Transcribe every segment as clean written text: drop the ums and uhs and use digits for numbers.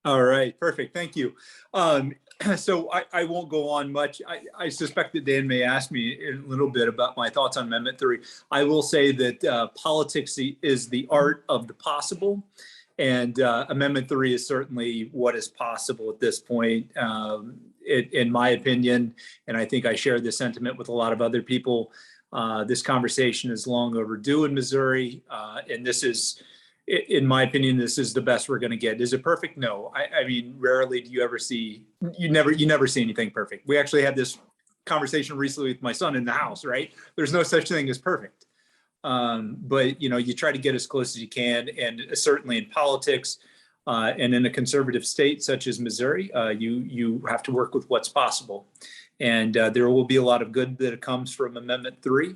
All right, perfect. Thank you. Um, so I won't go on much. I suspect that Dan may ask me a little bit about my thoughts on Amendment 3. I will say that politics is the art of the possible, and Amendment 3 is certainly what is possible at this point. In my opinion, and I think I share this sentiment with a lot of other people, this conversation is long overdue in Missouri, and this is, in my opinion, this is the best we're going to get. Is it perfect? No. I mean, rarely do you ever see, you never see anything perfect. We actually had this conversation recently with my son in the house, right? There's no such thing as perfect. But you try to get as close as you can, and certainly in politics, and in a conservative state such as Missouri, you have to work with what's possible, and there will be a lot of good that comes from Amendment 3.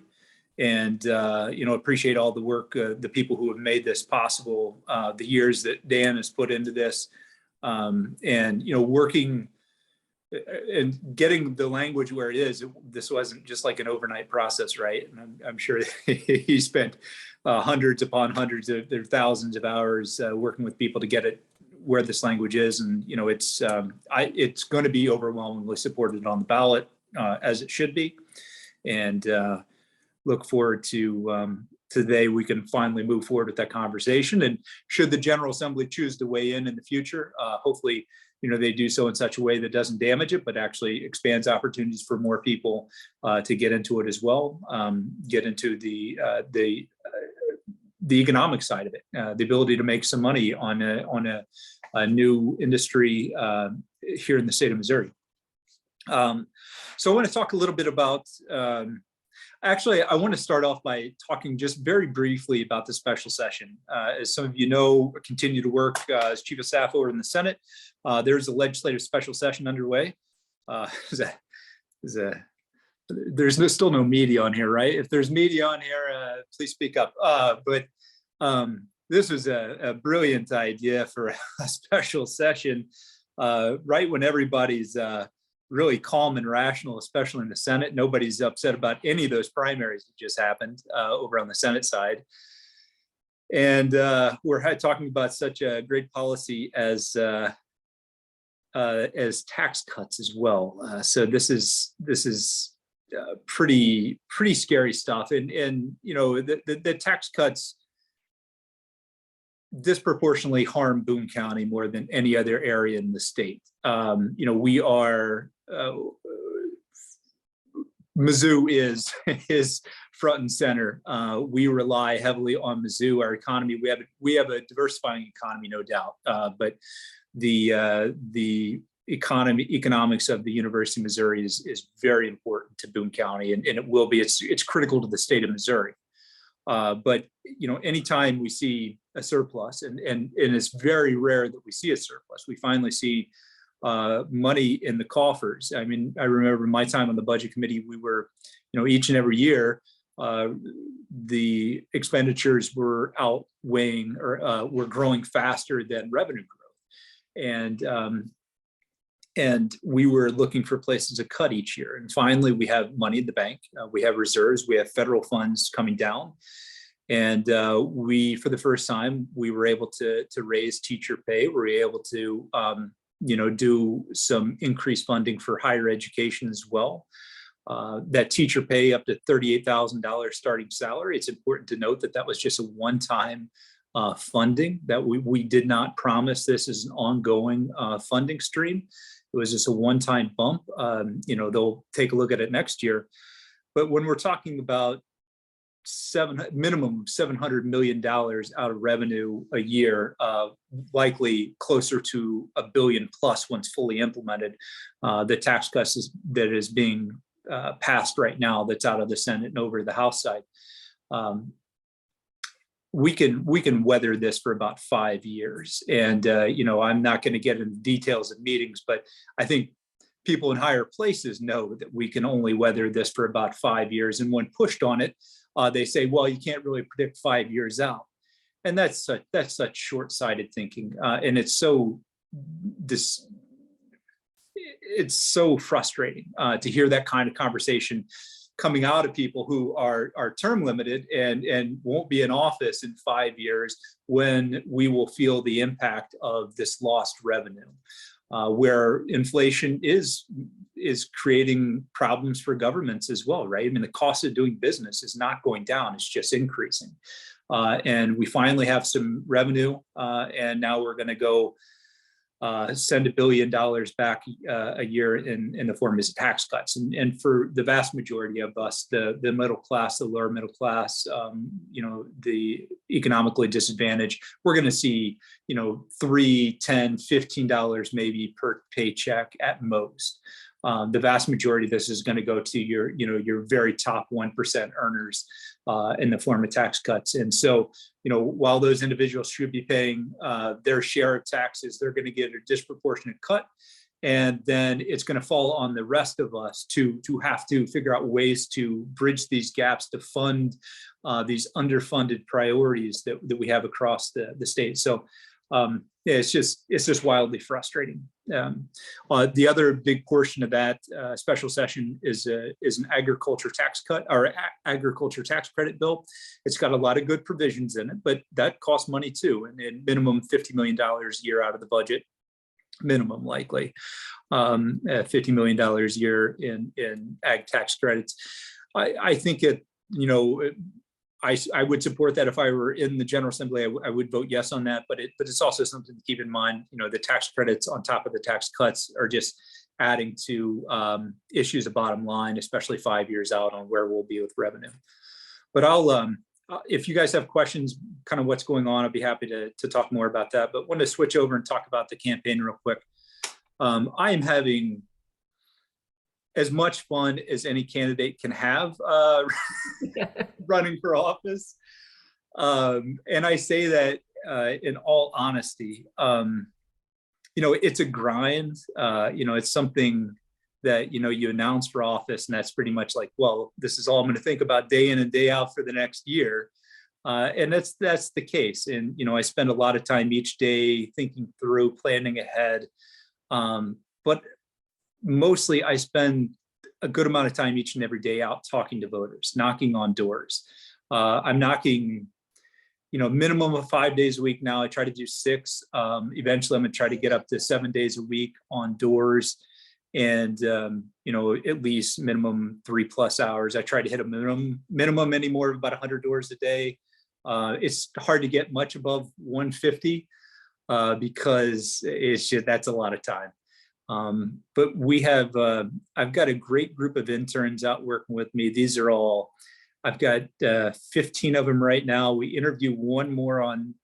And appreciate all the work, the people who have made this possible, the years that Dan has put into this, and working and getting the language where it is. This wasn't just like an overnight process, right? And I'm sure he spent hundreds upon hundreds of thousands of hours working with people to get it where this language is. And it's going to be overwhelmingly supported on the ballot, as it should be. And look forward to today we can finally move forward with that conversation. And should the General Assembly choose to weigh in the future, hopefully they do so in such a way that doesn't damage it, but actually expands opportunities for more people to get into it as well, get into the economic side of it, the ability to make some money on a new industry here in the state of Missouri. So I want to talk a little bit about. Actually, I want to start off by talking just very briefly about the special session. As some of you know, I continue to work as Chief of Staff over in the Senate. There's a legislative special session underway. There's still no media on here, right? If there's media on here, please speak up. But this was a brilliant idea for a special session, right when everybody's really calm and rational, especially in the Senate. Nobody's upset about any of those primaries that just happened over on the Senate side. And we're talking about such a great policy as tax cuts as well. So this is pretty scary stuff. And the tax cuts disproportionately harm Boone County more than any other area in the state. We are Mizzou is front and center. We rely heavily on Mizzou, our economy. We have a diversifying economy, no doubt, but the economics of the University of Missouri is very important to Boone County, and it will be. It's critical to the state of Missouri. But anytime we see a surplus, and it's very rare that we see a surplus, we finally see money in the coffers. I mean, I remember my time on the budget committee, we were, each and every year, the expenditures were outweighing or were growing faster than revenue growth. And we were looking for places to cut each year. And finally, we have money in the bank. We have reserves. We have federal funds coming down. And for the first time, we were able to raise teacher pay. We were able to, do some increased funding for higher education as well. That teacher pay up to $38,000 starting salary. It's important to note that that was just a one-time funding, that we did not promise this as an ongoing funding stream. It was just a one-time bump. They'll take a look at it next year. But when we're talking about minimum $700 million out of revenue a year, likely closer to $1 billion plus once fully implemented, the tax cuts that is being passed right now, that's out of the Senate and over to the House side. We can weather this for about 5 years. And, I'm not going to get into details of meetings, but I think people in higher places know that we can only weather this for about 5 years. And when pushed on it, they say, well, you can't really predict 5 years out. And that's such short-sighted thinking. And it's so frustrating to hear that kind of conversation coming out of people who are term limited and won't be in office in 5 years, when we will feel the impact of this lost revenue, where inflation is creating problems for governments as well, right? I mean, the cost of doing business is not going down, it's just increasing. And we finally have some revenue, and now we're going to go send $1 billion back a year in the form of tax cuts. And for the vast majority of us, the middle class, the lower middle class, the economically disadvantaged, we're going to see, $3, $10, $15 maybe per paycheck at most. The vast majority of this is going to go to your very top 1% earners in the form of tax cuts. And so, while those individuals should be paying their share of taxes, they're going to get a disproportionate cut. And then it's going to fall on the rest of us to have to figure out ways to bridge these gaps to fund these underfunded priorities that we have across the state. So it's just wildly frustrating. The other big portion of that special session is an agriculture tax cut, or agriculture tax credit bill. It's got a lot of good provisions in it, but that costs money too, and minimum $50 million a year out of the budget, minimum likely, $50 million a year in ag tax credits. I think I would support that if I were in the General Assembly. I would vote yes on that, but it's also something to keep in mind. The tax credits on top of the tax cuts are just adding to issues of bottom line, especially 5 years out, on where we'll be with revenue. But if you guys have questions, kind of what's going on, I'd be happy to talk more about that. But want to switch over and talk about the campaign real quick. I am having as much fun as any candidate can have running for office. And I say that in all honesty. It's a grind. It's something that, you announce for office, and that's pretty much like, well, this is all I'm going to think about day in and day out for the next year. And that's the case. And, I spend a lot of time each day thinking through, planning ahead. But mostly I spend a good amount of time each and every day out talking to voters, knocking on doors. I'm knocking, minimum of 5 days a week now. I try to do 6. Eventually I'm going to try to get up to 7 days a week on doors, and, at least minimum 3+ hours. I try to hit a minimum anymore of about 100 doors a day. It's hard to get much above 150 because that's a lot of time. But we have, I've got a great group of interns out working with me. I've got 15 of them right now. We interview 1 more on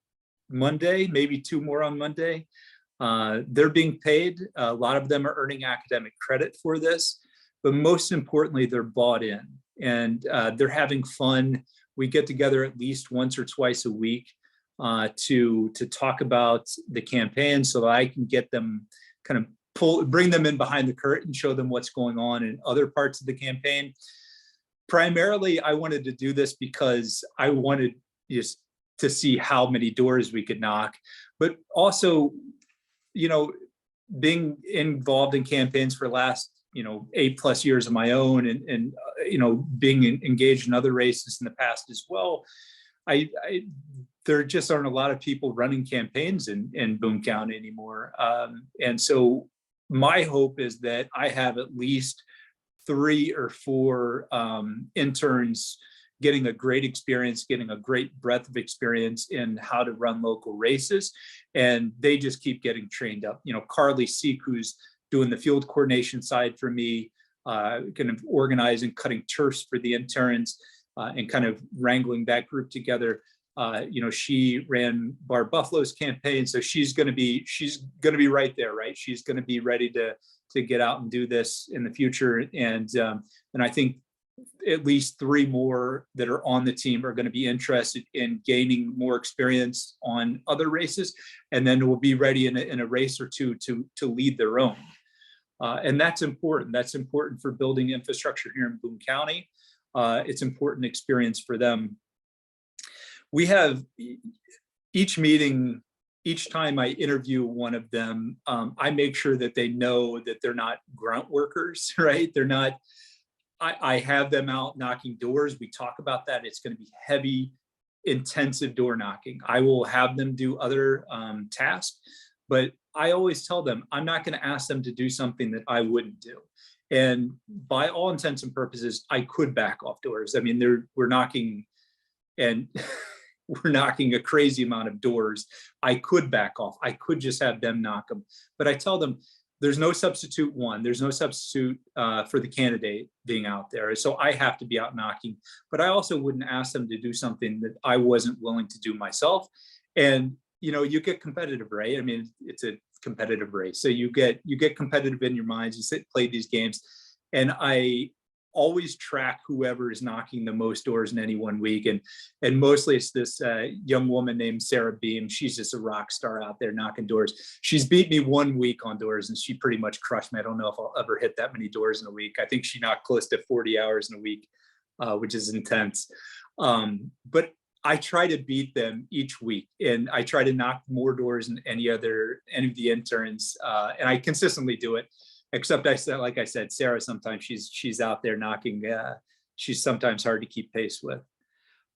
Monday, maybe 2 more on Monday. They're being paid. A lot of them are earning academic credit for this, but most importantly, they're bought in, and they're having fun. We get together at least once or twice a week to talk about the campaign, so that I can get them kind of bring them in behind the curtain, show them what's going on in other parts of the campaign. Primarily, I wanted to do this because I wanted just to see how many doors we could knock, but also, being involved in campaigns for the last, 8+ years of my own, and being engaged in other races in the past as well. There just aren't a lot of people running campaigns in Boone County anymore. And so my hope is that I have at least 3 or 4 interns getting a great experience, getting a great breadth of experience in how to run local races. And they just keep getting trained up. Carly Seek, who's doing the field coordination side for me, kind of organizing, cutting turfs for the interns, and kind of wrangling that group together. She ran Barb Buffalo's campaign, so she's going to be right there, right? She's going to be ready to get out and do this in the future. And I think at least 3 more that are on the team are going to be interested in gaining more experience on other races, and then will be ready in a race or two to lead their own. And that's important. That's important for building infrastructure here in Boone County. It's important experience for them. We have each meeting, each time I interview one of them, I make sure that they know that they're not grunt workers, right? They're not, I have them out knocking doors. We talk about that. It's going to be heavy, intensive door knocking. I will have them do other tasks, but I always tell them I'm not going to ask them to do something that I wouldn't do. And by all intents and purposes, I could back off doors. I mean, we're knocking, and we're knocking a crazy amount of doors. I could back off. I could just have them knock them. But I tell them there's no substitute one. There's no substitute for the candidate being out there. So I have to be out knocking. But I also wouldn't ask them to do something that I wasn't willing to do myself. And you get competitive, right? I mean, it's a competitive race. So you get competitive in your minds. You play these games, and I always track whoever is knocking the most doors in any one week. And mostly it's this young woman named Sarah Beam. She's just a rock star out there knocking doors. She's beat me 1 week on doors, and she pretty much crushed me. I don't know if I'll ever hit that many doors in a week. I think she knocked close to 40 hours in a week, which is intense. But I try to beat them each week, and I try to knock more doors than any of the interns, and I consistently do it. Except like I said, Sarah, sometimes she's out there knocking. She's sometimes hard to keep pace with.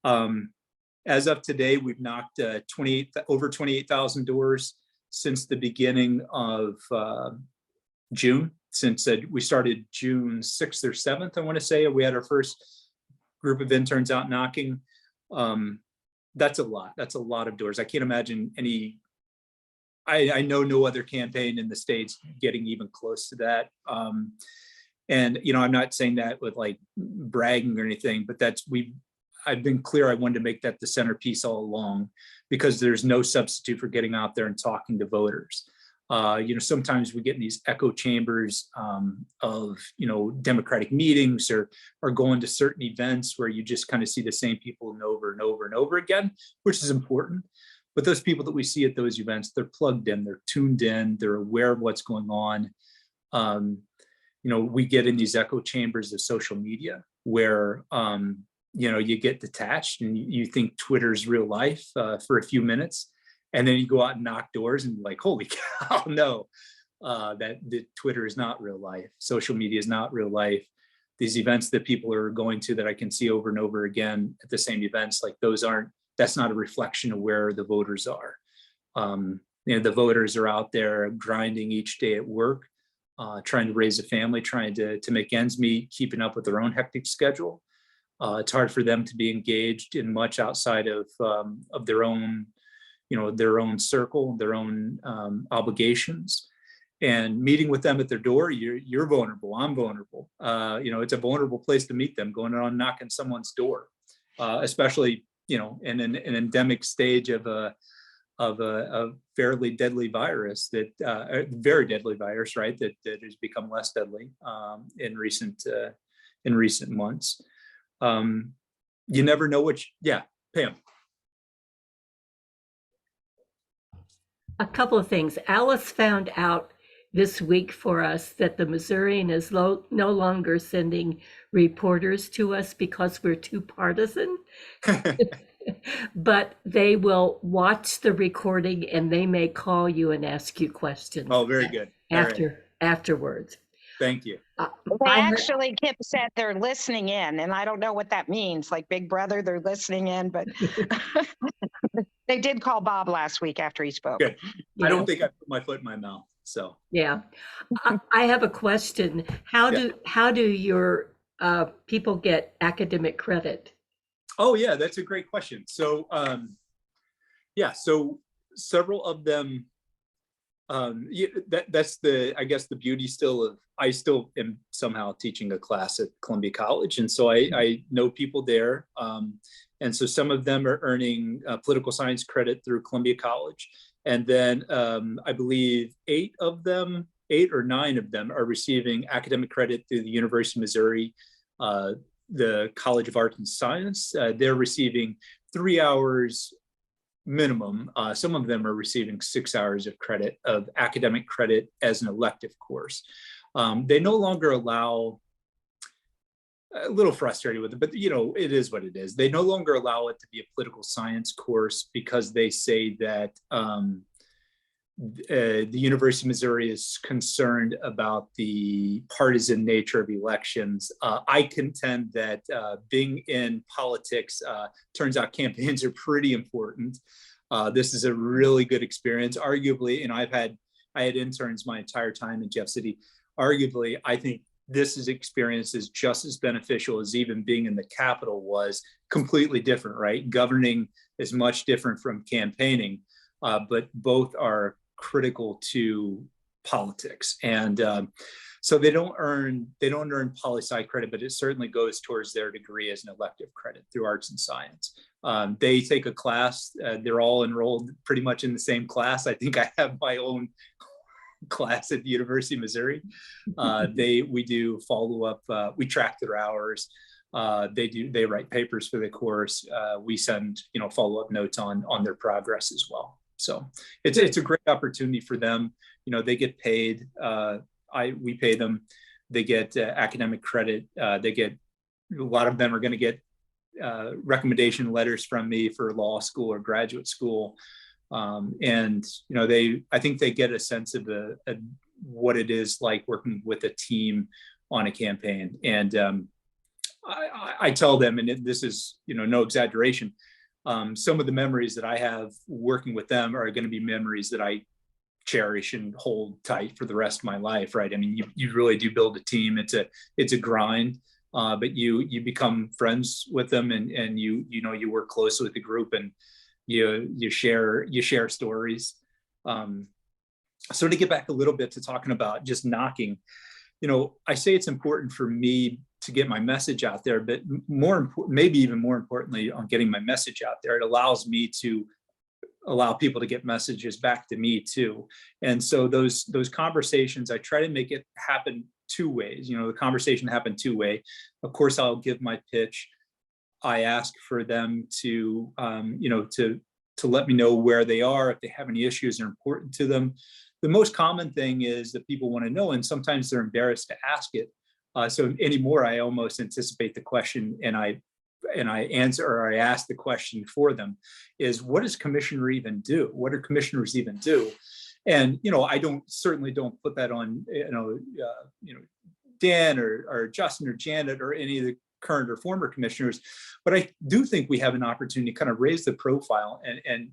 As of today, we've knocked over 28,000 doors since the beginning of June. Since we started June 6th or 7th, I want to say, we had our first group of interns out knocking. That's a lot. That's a lot of doors. I can't imagine any. I know no other campaign in the States getting even close to that. And, I'm not saying that with like bragging or anything, but I've been clear. I wanted to make that the centerpiece all along, because there's no substitute for getting out there and talking to voters. Sometimes we get in these echo chambers of, Democratic meetings or going to certain events where you just kind of see the same people over and over and over again, which is important. But those people that we see at those events, they're plugged in, they're tuned in, they're aware of what's going on. We get in these echo chambers of social media where, you get detached and you think Twitter's real life for a few minutes. And then you go out and knock doors and like, holy cow, no, that Twitter is not real life. Social media is not real life. These events that people are going to that I can see over and over again at the same events, like that's not a reflection of where the voters are. The voters are out there grinding each day at work, trying to raise a family, trying to make ends meet, keeping up with their own hectic schedule. It's hard for them to be engaged in much outside of their own, their own circle, their own obligations. And meeting with them at their door, you're vulnerable. I'm vulnerable. It's a vulnerable place to meet them, going on knocking someone's door, especially in an endemic stage of a fairly deadly virus a very deadly virus, right? That has become less deadly in recent months. You never know Pam. A couple of things. Alice found out this week for us that the Missourian is no longer sending reporters to us because we're too partisan. But they will watch the recording and they may call you and ask you questions. Oh, very good. Afterwards. Thank you. Kip said they're listening in, and I don't know what that means. Like Big Brother, they're listening in, but they did call Bob last week after he spoke. Good. I don't think I put my foot in my mouth. So yeah, I have a question. How do your people get academic credit? Oh yeah, that's a great question. So so several of them. That's the beauty still of, I still am somehow teaching a class at Columbia College, and so I know people there, and so some of them are earning political science credit through Columbia College, and then I believe 8 or 9 of them are receiving academic credit through the University of Missouri, the College of Arts and Science. They're receiving 3 hours minimum. Some of them are receiving 6 hours of academic credit as an elective course. They no longer allow, a little frustrated with it, but it is what it is. They no longer allow it to be a political science course because they say that the University of Missouri is concerned about the partisan nature of elections. I contend that being in politics, turns out campaigns are pretty important. This is a really good experience. Arguably, and I had interns my entire time in Jeff City. Arguably, I think this experience is just as beneficial as even being in the Capitol was. Completely different, right? Governing is much different from campaigning, but both are critical to politics. And so they don't earn poli-sci credit, but it certainly goes towards their degree as an elective credit through arts and science. They take a class, they're all enrolled pretty much in the same class. I think I have my own class at the University of Missouri. We do follow-up, we track their hours. They write papers for the course. We send, follow-up notes on their progress as well. So it's a great opportunity for them. They get paid. We pay them. They get academic credit. A lot of them are going to get recommendation letters from me for law school or graduate school. And I think they get a sense of what it is like working with a team on a campaign. And I tell them, and this is no exaggeration, some of the memories that I have working with them are going to be memories that I cherish and hold tight for the rest of my life, right? I mean, you really do build a team. It's a grind, but you become friends with them, and you work closely with the group, and you share stories. So to get back a little bit to talking about just knocking, I say it's important for me to get my message out there, but maybe even more importantly, on getting my message out there, it allows me to allow people to get messages back to me too. And so those conversations, I try to make it happen two ways. The conversation happened two way. Of course, I'll give my pitch. I ask for them to let me know where they are, if they have any issues that are important to them. The most common thing is that people want to know, and sometimes they're embarrassed to ask it. So anymore, I almost anticipate the question, and I answer, or I ask the question for them, is what does commissioner even do? What do commissioners even do? And I certainly don't put that on Dan or Justin or Janet or any of the current or former commissioners, but I do think we have an opportunity to kind of raise the profile and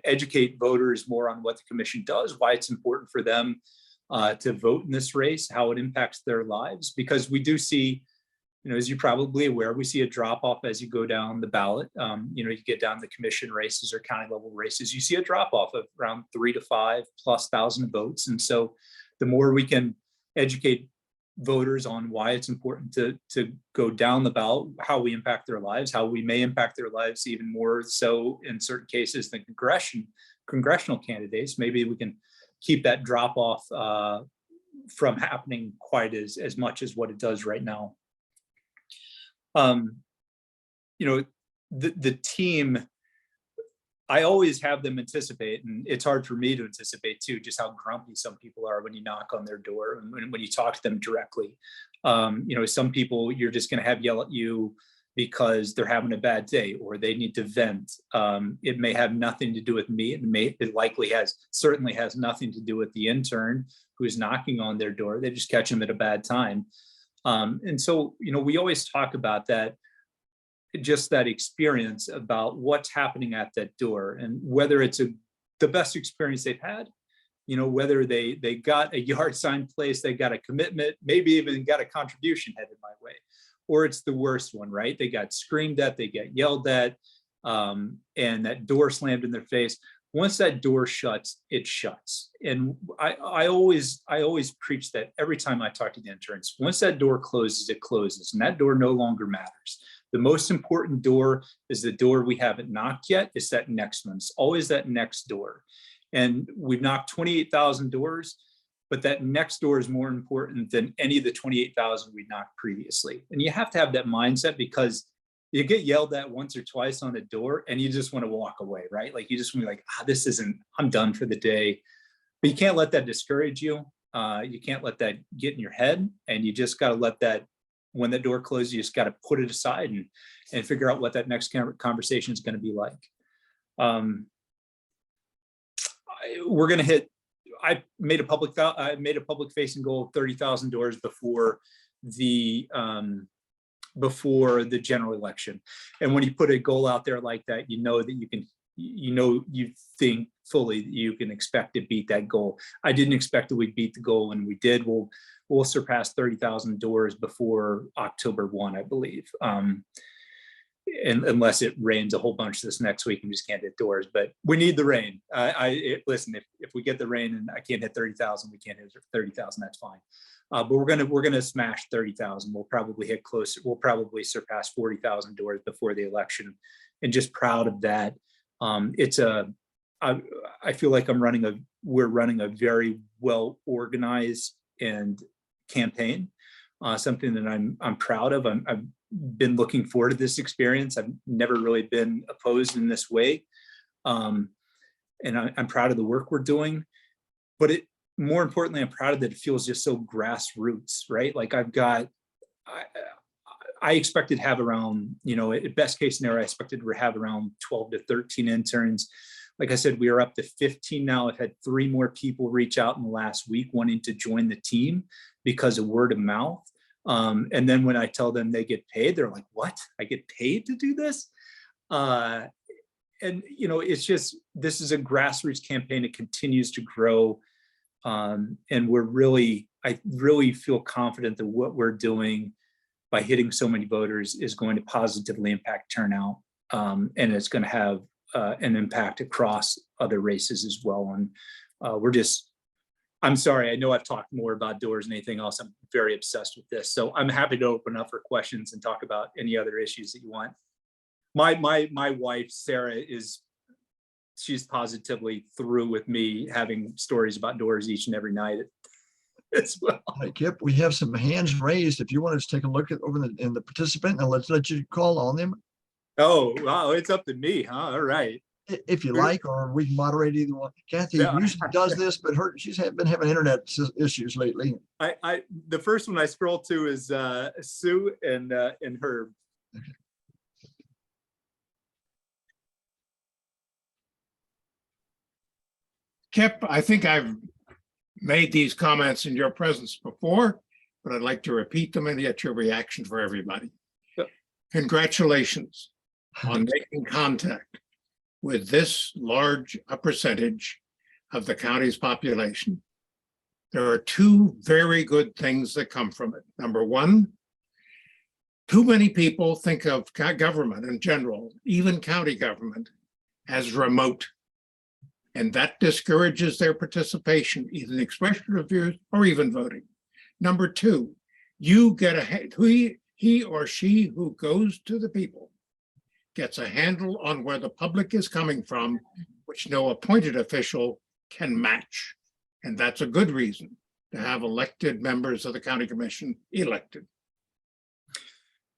educate voters more on what the commission does, why it's important for them to vote in this race, how it impacts their lives, because we do see, as you're probably aware, we see a drop off as you go down the ballot. You get down the commission races or county level races, you see a drop off of around 3,000 to 5,000+ votes. And so the more we can educate voters on why it's important to go down the ballot, how we impact their lives, how we may impact their lives even more so in certain cases than congressional candidates, maybe we can keep that drop off from happening quite as much as what it does right now. The team, I always have them anticipate, and it's hard for me to anticipate too, just how grumpy some people are when you knock on their door and when you talk to them directly. Some people you're just going to have yell at you because they're having a bad day or they need to vent. It may have nothing to do with me. It certainly has nothing to do with the intern who's knocking on their door. They just catch them at a bad time. And so, we always talk about that, just that experience about what's happening at that door, and whether it's the best experience they've had, whether they got a yard sign placed, they got a commitment, maybe even got a contribution headed my way, or it's the worst one, right? They got screamed at, they get yelled at, and that door slammed in their face. Once that door shuts, it shuts. And I always preach that every time I talk to the interns. Once that door closes, it closes, and that door no longer matters. The most important door is the door we haven't knocked yet. It's that next one. It's always that next door. And we've knocked 28,000 doors, but that next door is more important than any of the 28,000 we knocked previously. And you have to have that mindset, because you get yelled at once or twice on a door and you just want to walk away, right? Like you just want to be like, I'm done for the day. But you can't let that discourage you. You can't let that get in your head. And you just got to let that, when that door closes, you just got to put it aside and figure out what that next conversation is going to be like. We're going to hit I made a public facing goal of 30,000 doors before the general election. And when you put a goal out there like that, you know that you can, you think fully that you can expect to beat that goal. I didn't expect that we'd beat the goal, and we did. We'll surpass 30,000 doors before October 1, I believe. And unless it rains a whole bunch this next week and we just can't hit doors, but we need the rain. Listen, if we get the rain and I can't hit 30,000, we can't hit 30,000, that's fine. But we're gonna smash 30,000. We'll probably hit closer. We'll probably surpass 40,000 doors before the election, and just proud of that. I feel like we're running a very well organized and campaign, something that I'm proud of. I've been looking forward to this experience. I've never really been opposed in this way, and I'm proud of the work we're doing. But more importantly, I'm proud of that it feels just so grassroots, right? Like I expected to have around, at best case scenario, I expected to have around 12 to 13 interns. Like I said, we are up to 15 now. I've had 3 more people reach out in the last week wanting to join the team because of word of mouth. And then when I tell them they get paid, they're like, what? I get paid to do this? And, it's just, this is a grassroots campaign. It continues to grow. And I really feel confident that what we're doing by hitting so many voters is going to positively impact turnout. And it's going to have an impact across other races as well. And I'm sorry, I know I've talked more about doors than anything else. I'm very obsessed with this. So I'm happy to open up for questions and talk about any other issues that you want. My wife, Sarah, she's positively through with me having stories about doors each and every night as well. Hi, Kip, we have some hands raised. If you want to just take a look at in the participant, and let's let you call on them. Oh, wow, it's up to me, huh? All right. If you like, or we can moderate either one. Kathy usually does this, but she's been having internet issues lately. The first one I scroll to is Sue and Herb. Okay. Kip, I think I've made these comments in your presence before, but I'd like to repeat them and get your reaction for everybody. Yep. Congratulations on making contact with this large a percentage of the county's population. There are 2 very good things that come from it. Number 1, too many people think of government in general, even county government, as remote. And that discourages their participation, either the expression of views or even voting. Number 2, you get he or she who goes to the people gets a handle on where the public is coming from, which no appointed official can match. And that's a good reason to have elected members of the county commission elected.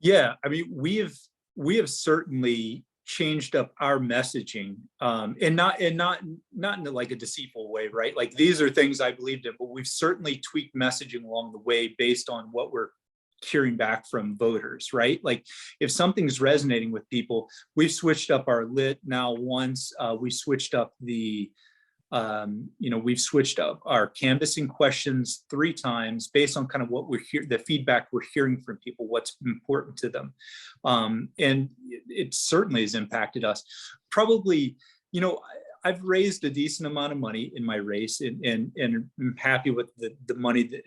Yeah, I mean, we have certainly changed up our messaging, and not in like a deceitful way, right? Like, these are things I believed in, but we've certainly tweaked messaging along the way based on what we're hearing back from voters, right? Like, if something's resonating with people, we've switched up our lit now once. We switched up we've switched up our canvassing questions 3 times based on kind of what the feedback we're hearing from people, what's important to them. And it certainly has impacted us. Probably, I've raised a decent amount of money in my race, and I'm happy with the money,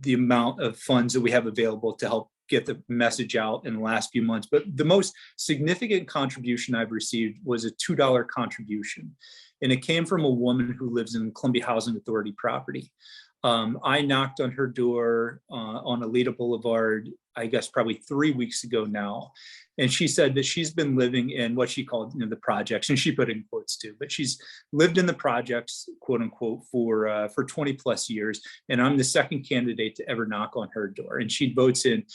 the amount of funds that we have available to help get the message out in the last few months. But the most significant contribution I've received was a $2 contribution. And it came from a woman who lives in Columbia Housing Authority property. I knocked on her door on Alita Boulevard, I guess probably 3 weeks ago now. And she said that she's been living in what she called the projects, and she put in quotes too, but she's lived in the projects, quote unquote, for 20 plus years. And I'm the second candidate to ever knock on her door. And she votes in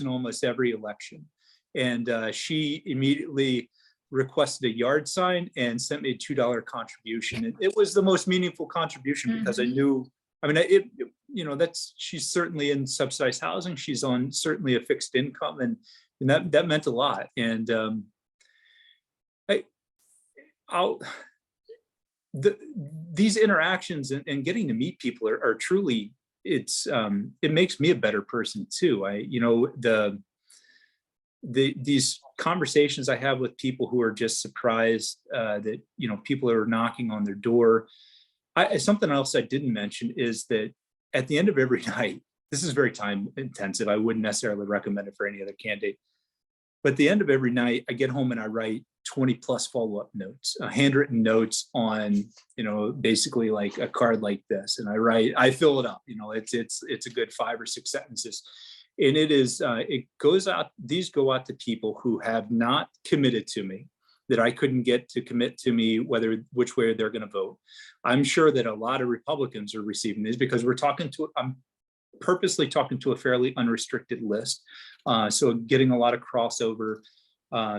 almost every election. And she immediately requested a yard sign and sent me a $2 contribution. And it was the most meaningful contribution because I knew, she's certainly in subsidized housing. She's on certainly a fixed income, and that meant a lot. And these interactions and getting to meet people are truly, it makes me a better person too. These conversations I have with people who are just surprised that, people are knocking on their door. Something else I didn't mention is that at the end of every night, this is very time intensive. I wouldn't necessarily recommend it for any other candidate. But at the end of every night, I get home and I write 20 plus follow-up notes, handwritten notes on, basically like a card like this. And I fill it up, it's a good 5 or 6 sentences. And these go out to people who have not committed to me, that I couldn't get to commit to me which way they're going to vote. I'm sure that a lot of Republicans are receiving these because I'm purposely talking to a fairly unrestricted list. So getting a lot of crossover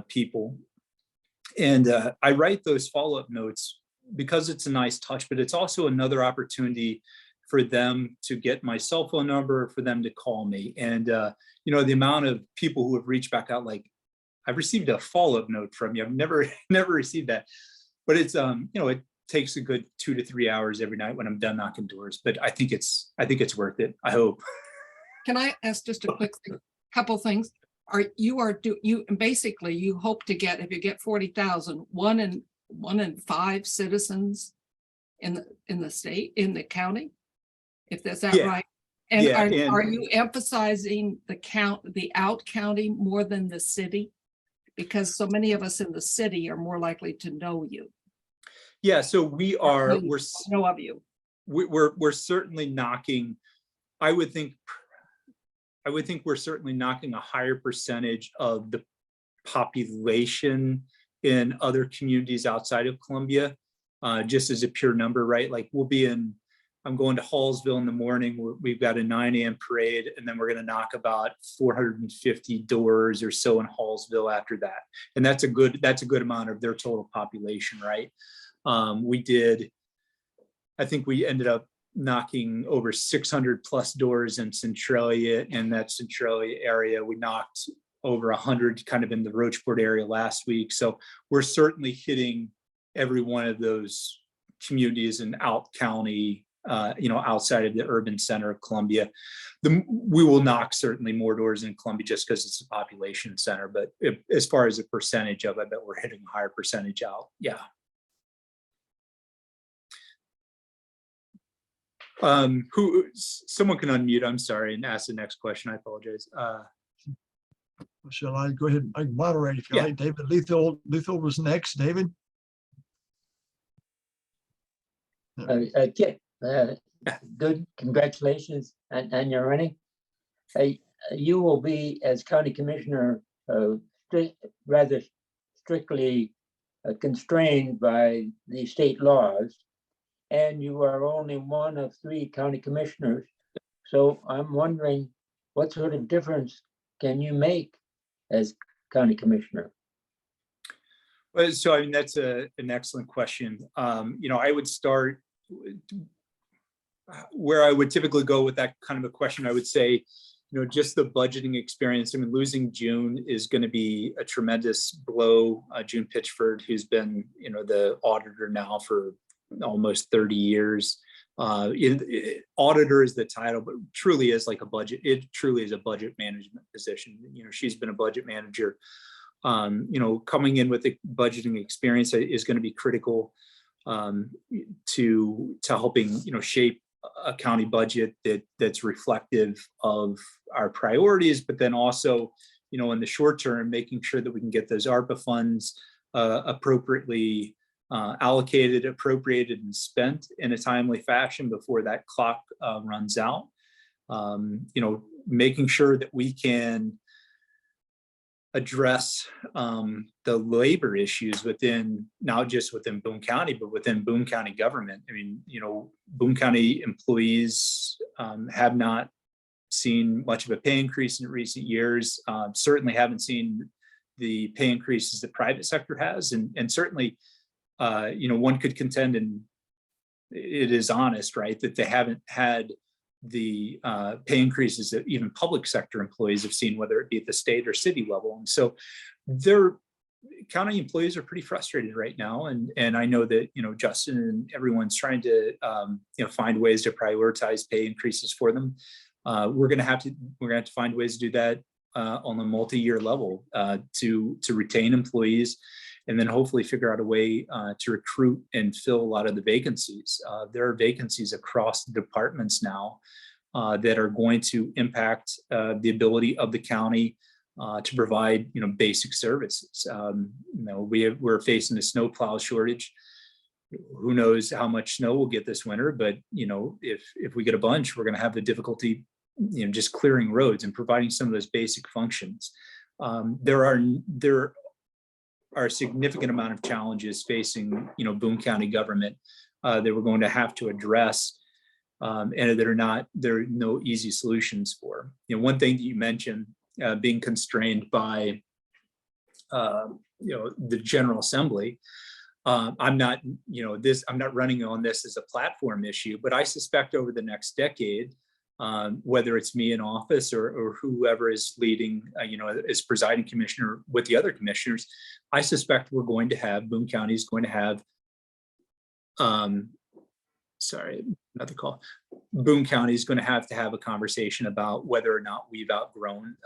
people. And I write those follow-up notes because it's a nice touch, but it's also another opportunity for them to get my cell phone number, for them to call me. And, the amount of people who have reached back out, like, I've received a follow-up note from you. I've never received that, but it's, it takes a good 2 to 3 hours every night when I'm done knocking doors, but I think it's worth it. I hope. Can I ask just a quick couple things? You basically you hope to get, if you get 40,000, 1 in 5 citizens in the state, in the county, if that's that Yeah. right? And, Yeah, are you emphasizing the out county more than the city? Because so many of us in the city are more likely to know you. Yeah, so we're Know of you. we're certainly knocking. I would think we're certainly knocking a higher percentage of the population in other communities outside of Columbia, just as a pure number, right? Like I'm going to Hallsville in the morning. We've got a 9 a.m. parade, and then we're going to knock about 450 doors or so in Hallsville after that. And that's a good amount of their total population, right? I think we ended up knocking over 600 plus doors in Centralia, in that Centralia area. We knocked over 100 kind of in the Roachport area last week. So we're certainly hitting every one of those communities in out county, outside of the urban center of Columbia. We will knock certainly more doors in Columbia just because it's a population center. But as far as a percentage of, I bet we're hitting a higher percentage out. Yeah. Someone can unmute, I'm sorry, and ask the next question. I apologize. Shall I go ahead? I can moderate if you Yeah. like. David Lethal was next. David? Kip, good, congratulations on your running. You will be, as county commissioner, rather strictly constrained by the state laws, and you are only one of 3 county commissioners. So I'm wondering, what sort of difference can you make as county commissioner? Well, so I mean, that's an excellent question. I would start where I would typically go with that kind of a question. I would say, just the budgeting experience. I mean, losing June is going to be a tremendous blow. June Pitchford, who's been, the auditor now for almost 30 years. Auditor is the title, but truly is like a budget. It truly is a budget management position. She's been a budget manager. Coming in with a budgeting experience is going to be critical to helping shape a county budget that's reflective of our priorities, but then also in the short term, making sure that we can get those ARPA funds appropriately allocated, appropriated, and spent in a timely fashion before that clock runs out. Making sure that we can address the labor issues not just within Boone County, but within Boone County government. I mean, Boone County employees have not seen much of a pay increase in recent years. Certainly haven't seen the pay increases the private sector has, and certainly, one could contend, and it is honest, right, that they haven't had the pay increases that even public sector employees have seen, whether it be at the state or city level. And so county employees are pretty frustrated right now, and I know that Justin and everyone's trying to find ways to prioritize pay increases for them. We're gonna have to find ways to do that on a multi-year level to retain employees, and then hopefully figure out a way to recruit and fill a lot of the vacancies. There are vacancies across the departments now that are going to impact the ability of the county to provide basic services. We're facing a snowplow shortage. Who knows how much snow we'll get this winter, but if we get a bunch, we're going to have the difficulty just clearing roads and providing some of those basic functions. There are a significant amount of challenges facing Boone County government that we're going to have to address, and there are no easy solutions for. One thing that you mentioned, being constrained by the General Assembly. I'm not running on this as a platform issue, but I suspect over the next decade, whether it's me in office or whoever is leading, as presiding commissioner with the other commissioners, I suspect Boone County is going to have, Boone County is going to have a conversation about whether or not we've outgrown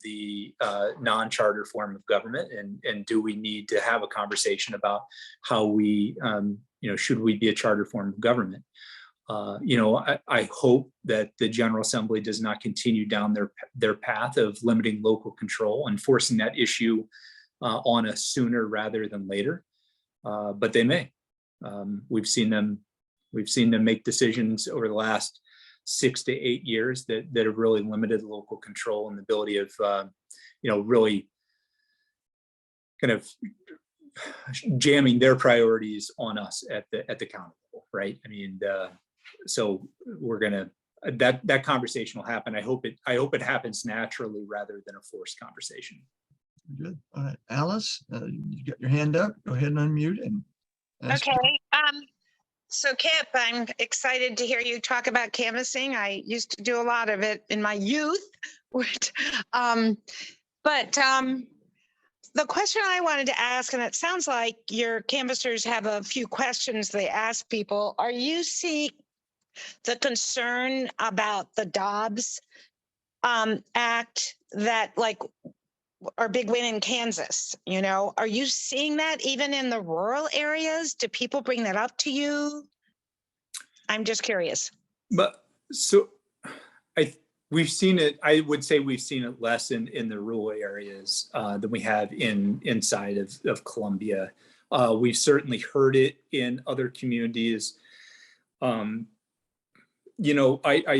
the non-charter form of government, and do we need to have a conversation about how we, should we be a charter form of government? I hope that the General Assembly does not continue down their path of limiting local control and forcing that issue on us sooner rather than later, but they may. We've seen them make decisions over the last 6 to 8 years that have really limited local control and the ability of, really kind of jamming their priorities on us at the county level, right? I mean, so we're gonna that conversation will happen. I hope it happens naturally rather than a forced conversation. Good. All right, Alice, you got your hand up. Go ahead and unmute and ask. Okay. So Kip, I'm excited to hear you talk about canvassing. I used to do a lot of it in my youth. The question I wanted to ask, and it sounds like your canvassers have a few questions they ask people. Are you seeing the concern about the Dobbs Act that our big win in Kansas? Are you seeing that even in the rural areas? Do people bring that up to you? I'm just curious. But so we've seen it. I would say we've seen it less in the rural areas than we have inside of Columbia. We've certainly heard it in other communities. I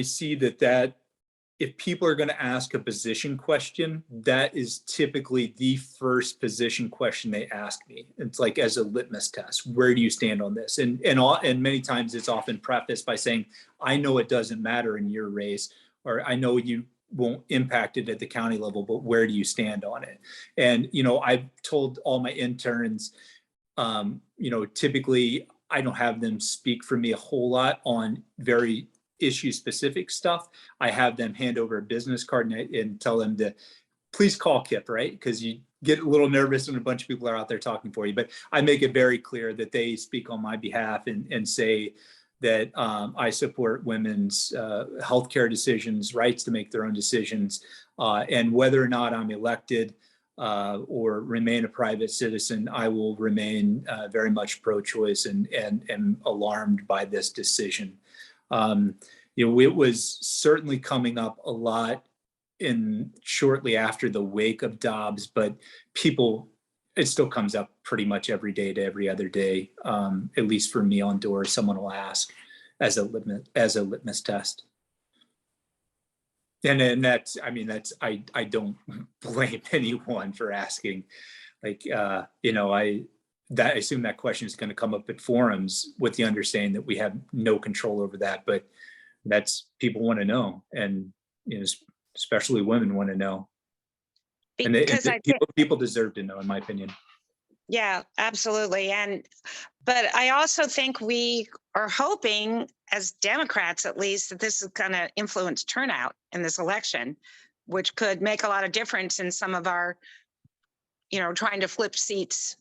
see that if people are going to ask a position question, that is typically the first position question they ask me. It's like as a litmus test. Where do you stand on this? And many times it's often prefaced by saying, I know it doesn't matter in your race, or I know you won't impact it at the county level, but where do you stand on it? And, I've told all my interns, typically I don't have them speak for me a whole lot on very issue specific stuff. I have them hand over a business card and tell them to please call Kip, right? Because you get a little nervous when a bunch of people are out there talking for you. But I make it very clear that they speak on my behalf and say that I support women's healthcare decisions, rights to make their own decisions, and whether or not I'm elected or remain a private citizen, I will remain very much pro-choice and am alarmed by this decision. It was certainly coming up a lot shortly after the wake of Dobbs, but it still comes up pretty much every day to every other day. At least for me on doors, someone will ask as a litmus test. And I don't blame anyone for asking. I assume that question is going to come up at forums with the understanding that we have no control over that, but people want to know, and especially women want to know, and people deserve to know, in my opinion. Yeah, absolutely. But I also think we are hoping, as Democrats at least, that this is going to influence turnout in this election, which could make a lot of difference in some of our trying to flip seats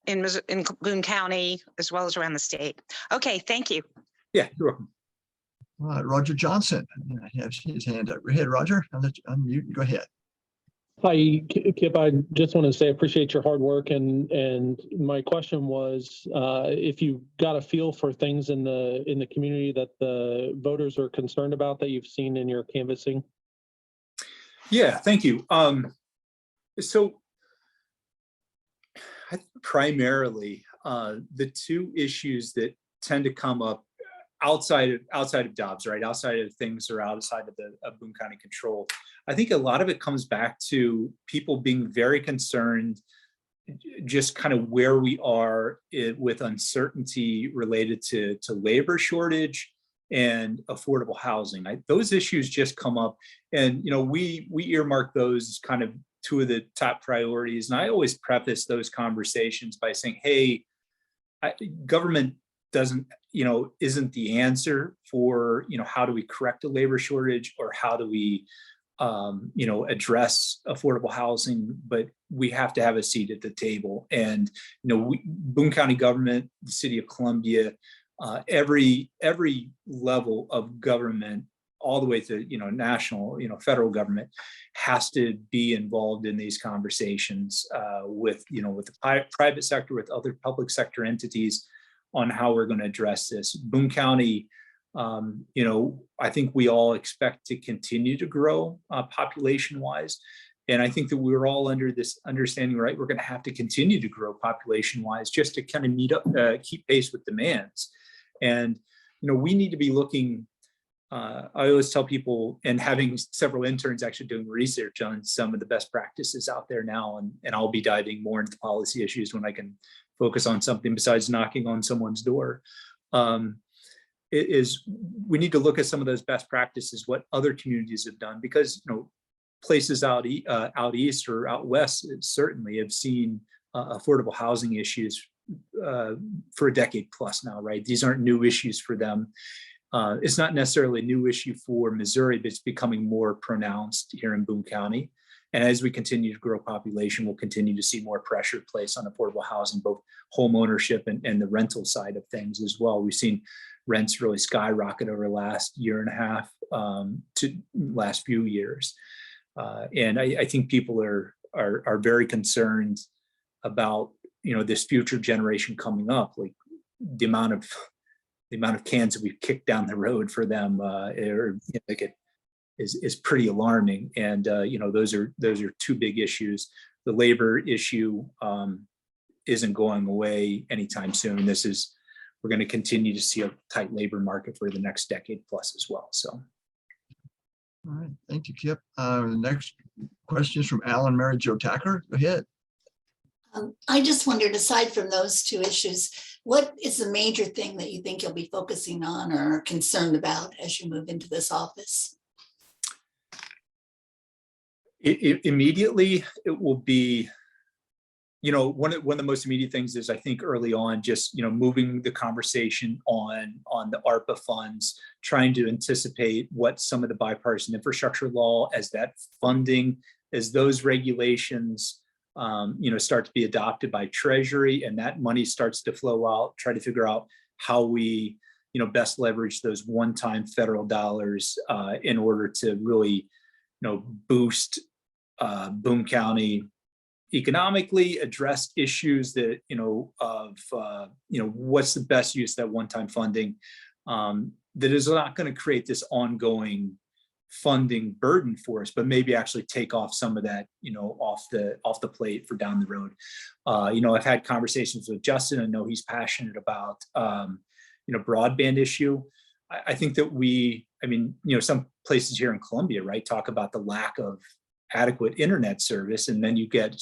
in Boone County as well as around the state. Okay, thank you. Yeah, you're welcome. All right, Roger Johnson, I have his hand up. Go ahead, Roger. I'll let you unmute. Go ahead. Hi, Kip. I just want to say I appreciate your hard work, and my question was if you got a feel for things in the community that the voters are concerned about that you've seen in your canvassing. Yeah, thank you. So I think primarily the two issues that tend to come up outside of Dobbs, right? Outside of things or outside of Boone County control. I think a lot of it comes back to people being very concerned just kind of where we are with uncertainty related to labor shortage and affordable housing. Those issues just come up, and we earmark those as kind of two of the top priorities. And I always preface those conversations by saying, hey, government isn't the answer for how do we correct a labor shortage, or how do we address affordable housing, but we have to have a seat at the table. And Boone County government, the city of Columbia, every level of government, all the way to national, federal government, has to be involved in these conversations with the private sector, with other public sector entities, on how we're going to address this. Boone County, I think we all expect to continue to grow population-wise. And I think that we're all under this understanding, right? We're going to have to continue to grow population-wise just to kind of keep pace with demands. And, we need to be looking, I always tell people, and having several interns actually doing research on some of the best practices out there now, and I'll be diving more into the policy issues when I can focus on something besides knocking on someone's door. We need to look at some of those best practices, what other communities have done, because places out east or out west certainly have seen affordable housing issues for a decade plus now, right? These aren't new issues for them. It's not necessarily a new issue for Missouri, but it's becoming more pronounced here in Boone County. And as we continue to grow population, we'll continue to see more pressure placed on affordable housing, both home ownership and the rental side of things as well. We've seen rents really skyrocket over the last year and a half to last few years. And I think people are very concerned about this future generation coming up, like the amount of cans that we've kicked down the road for them is pretty alarming. And those are two big issues. The labor issue isn't going away anytime soon. We're going to continue to see a tight labor market for the next decade plus as well. So. All right, thank you, Kip. The next question is from Alan Mary Jo Tacker. Go ahead. I just wondered, aside from those two issues, what is the major thing that you think you'll be focusing on or are concerned about as you move into this office? Immediately, it will be, one of the most immediate things is, I think, early on, just moving the conversation on the ARPA funds, trying to anticipate what some of the bipartisan infrastructure law, as that funding, as those regulations start to be adopted by Treasury, and that money starts to flow out, try to figure out how we best leverage those one-time federal dollars in order to really boost Boone County economically, address issues that what's the best use of that one-time funding that is not going to create this ongoing funding burden for us, but maybe actually take off some of that off the plate for down the road. I've had conversations with Justin. I know he's passionate about broadband issue. I think that some places here in Columbia, right, talk about the lack of adequate internet service, and then you get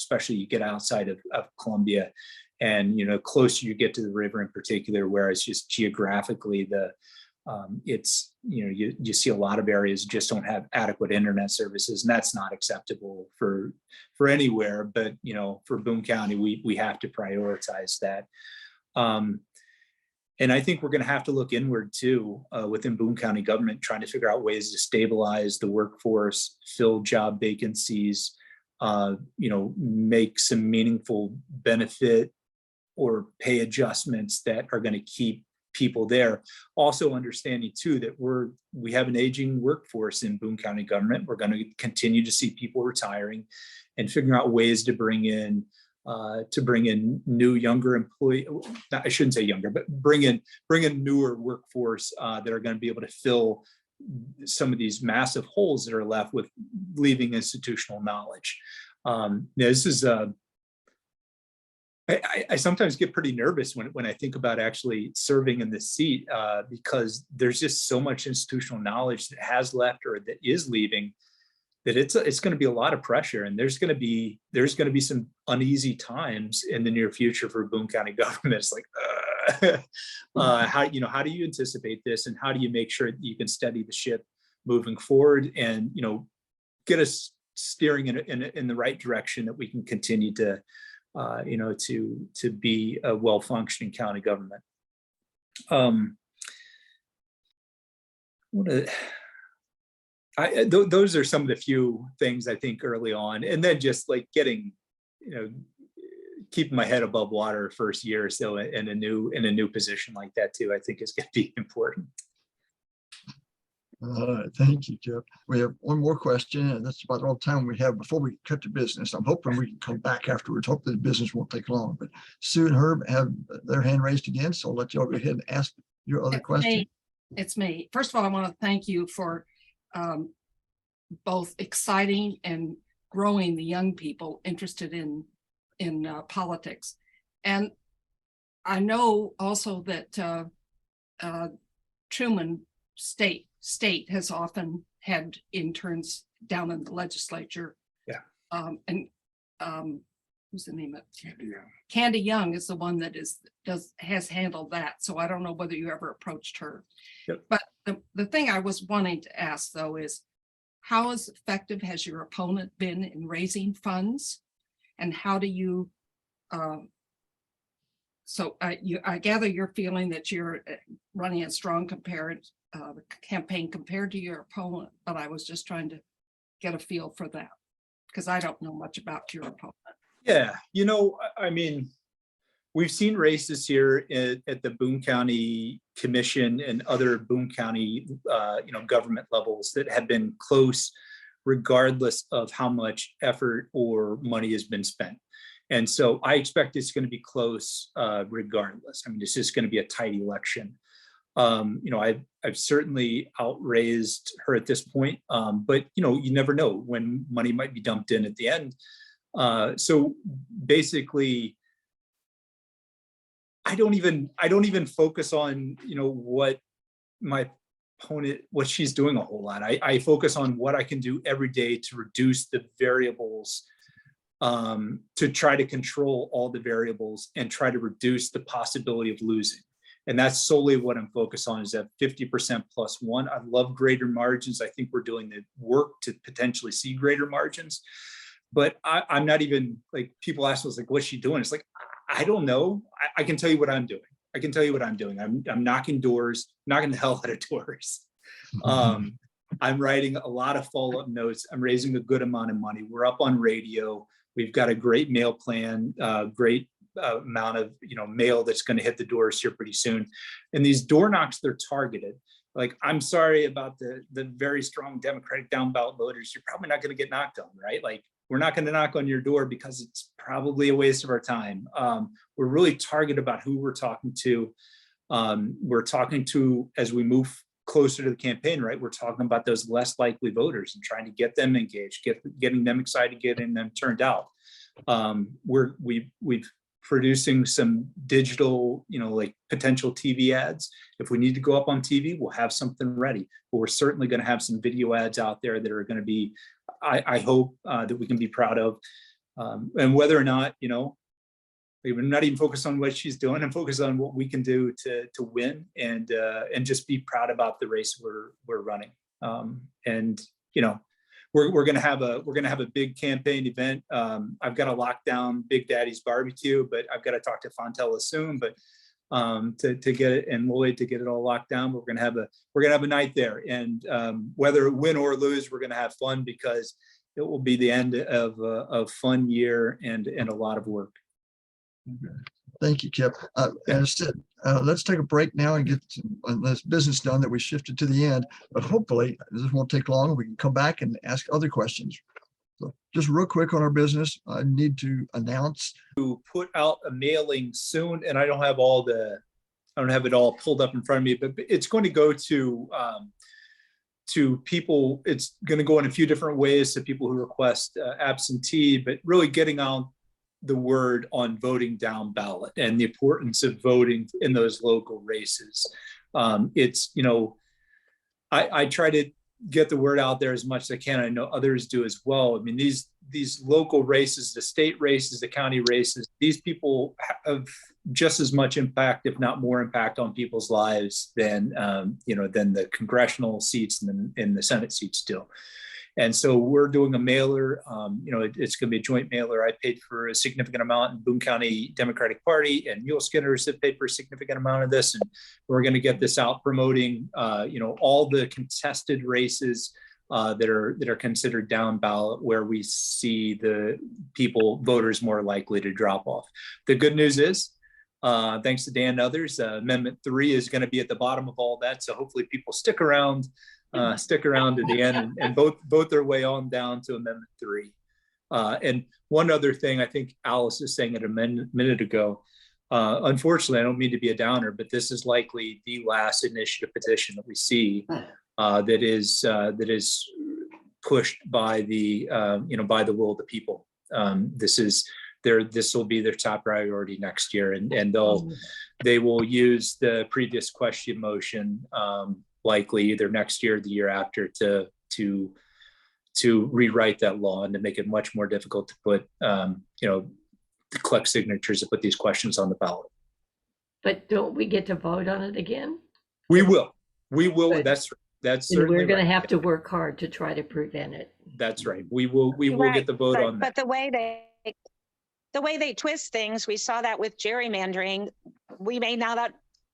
outside of Columbia, and closer you get to the river in particular, where it's just geographically you see a lot of areas just don't have adequate internet services, and that's not acceptable for anywhere. But for Boone County, we have to prioritize that. And I think we're going to have to look inward too, within Boone County government, trying to figure out ways to stabilize the workforce, fill job vacancies, make some meaningful benefit or pay adjustments that are going to keep people there. Also understanding too that we have an aging workforce in Boone County government. We're going to continue to see people retiring, and figuring out ways to bring in new, younger employee. I shouldn't say younger, but bring in newer workforce that are going to be able to fill some of these massive holes that are left with leaving institutional knowledge. This is I sometimes get pretty nervous when I think about actually serving in this seat, because there's just so much institutional knowledge that has left or that is leaving, that it's going to be a lot of pressure, and there's going to be some uneasy times in the near future for Boone County government. It's like, how do you anticipate this, and how do you make sure that you can steady the ship moving forward, and get us steering in the right direction, that we can continue to to be a well-functioning county government. Those are some of the few things I think early on, and then just like getting, keeping my head above water first year or so in a new position like that too, I think is going to be important. All right, thank you, Kip. We have one more question, and that's about all the time we have before we cut to business. I'm hoping we can come back afterwards. Hope the business won't take long. But Sue and Herb have their hand raised again, so I'll let you all go ahead and ask your other question. It's me. First of all, I want to thank you for both exciting and growing the young people interested in politics. And I know also that Truman State has often had interns down in the legislature. Yeah. Who's the name of it? Candy Young is the one that has handled that. So I don't know whether you ever approached her. Yep. But the thing I was wanting to ask though is, how effective has your opponent been in raising funds, and how do you? I gather you're feeling that you're running a strong campaign compared to your opponent, but I was just trying to get a feel for that, because I don't know much about your opponent. Yeah, I mean, we've seen races here at the Boone County Commission and other Boone County, government levels that have been close, regardless of how much effort or money has been spent. And so I expect it's going to be close regardless. I mean, it's just going to be a tight election. I've certainly outraised her at this point, but you never know when money might be dumped in at the end. So basically, I don't even focus on what my opponent, what she's doing a whole lot. I focus on what I can do every day to reduce the variables, to try to control all the variables and try to reduce the possibility of losing. And that's solely what I'm focused on, is that 50% plus one. I love greater margins. I think we're doing the work to potentially see greater margins. But I'm not even, like, people ask us, like, what's she doing? It's like, I don't know. I can tell you what I'm doing. I'm knocking doors, knocking the hell out of doors. I'm writing a lot of follow-up notes. I'm raising a good amount of money. We're up on radio. We've got a great mail plan, great amount of mail that's going to hit the doors here pretty soon. And these door knocks, they're targeted. Like, I'm sorry about the very strong Democratic down ballot voters. You're probably not going to get knocked on, right? Like, we're not going to knock on your door because it's probably a waste of our time. We're really targeted about who we're talking to. We're talking to, as we move closer to the campaign, right? We're talking about those less likely voters and trying to get them engaged, getting them excited, getting them turned out. We've producing some digital, like potential TV ads. If we need to go up on TV, we'll have something ready. But we're certainly going to have some video ads out there that are going to be, I hope that we can be proud of. And whether or not, we're not even focused on what she's doing and focus on what we can do to win and just be proud about the race we're running. We're gonna have a big campaign event. I've got to lock down Big Daddy's barbecue, but I've got to talk to Fontella soon. But to get it, and Lloyd, to get it all locked down, we're gonna have a night there. And whether win or lose, we're gonna have fun, because will be the end of a fun year and a lot of work. Thank you, Kip. As I said, let's take a break now and get this business done that we shifted to the end. But hopefully, this won't take long. We can come back and ask other questions. So just real quick on our business, I need to announce. To put out a mailing soon, and I don't have it all pulled up in front of me, but it's going to go to people. It's going to go in a few different ways to people who request absentee, but really getting out the word on voting down ballot and the importance of voting in those local races. It's, I try to get the word out there as much as I can. I know others do as well. I mean, these local races, the state races, the county races, these people have just as much impact, if not more impact on people's lives than the congressional seats and the Senate seats do. And so we're doing a mailer. It's going to be a joint mailer. I paid for a significant amount, and Boone County Democratic Party and Muleskinners have paid for a significant amount of this. And we're going to get this out promoting, all the contested races that are considered down ballot, where we see the voters more likely to drop off. The good news is, thanks to Dan and others, Amendment 3 is going to be at the bottom of all that. So hopefully people stick around to the end and vote their way on down to Amendment 3. And one other thing, I think Alice is saying it a minute ago. Unfortunately, I don't mean to be a downer, but this is likely the last initiative petition that we see that is pushed by the by the will of the people. This will be their top priority next year, and they will use the previous question motion likely either next year or the year after to rewrite that law and to make it much more difficult to put to collect signatures to put these questions on the ballot. But don't we get to vote on it again? We will. Good. That's And certainly we're going right. to have to work hard to try to prevent it. That's right. We will Right, get the vote but- on that. But the way they twist things, we saw that with gerrymandering.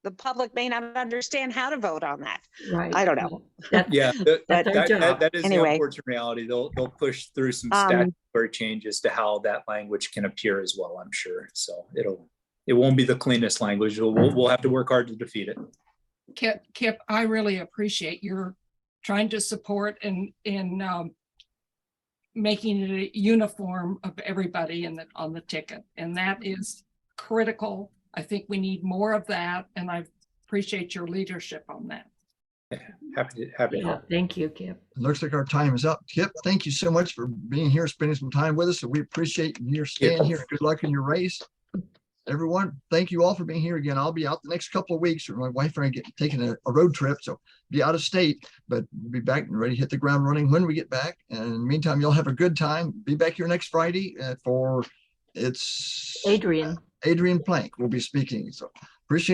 The public may not understand how to vote on that. Right. I don't know. That's That our job. is Anyway. the unfortunate reality. They'll push through some statutory changes to how that language can appear as well, I'm sure. So it won't be the cleanest language. We'll have to work hard to defeat it. Kip, I really appreciate your trying to support and making it a uniform of everybody on the ticket. And that is critical. I think we need more of that. And I appreciate your leadership on that. Happy to Yeah, help. thank you, Kip. It looks like our time is up. Kip, thank you so much for being here, spending some time with us. And we appreciate your staying here. Good luck in your race. Everyone, thank you all for being here again. I'll be out the next couple of weeks. My wife and I taking a road trip, so be out of state, but we'll be back and ready to hit the ground running when we get back. And in the meantime, you'll have a good time. Be back here next Friday for Adrian. Plank will be speaking. So appreciate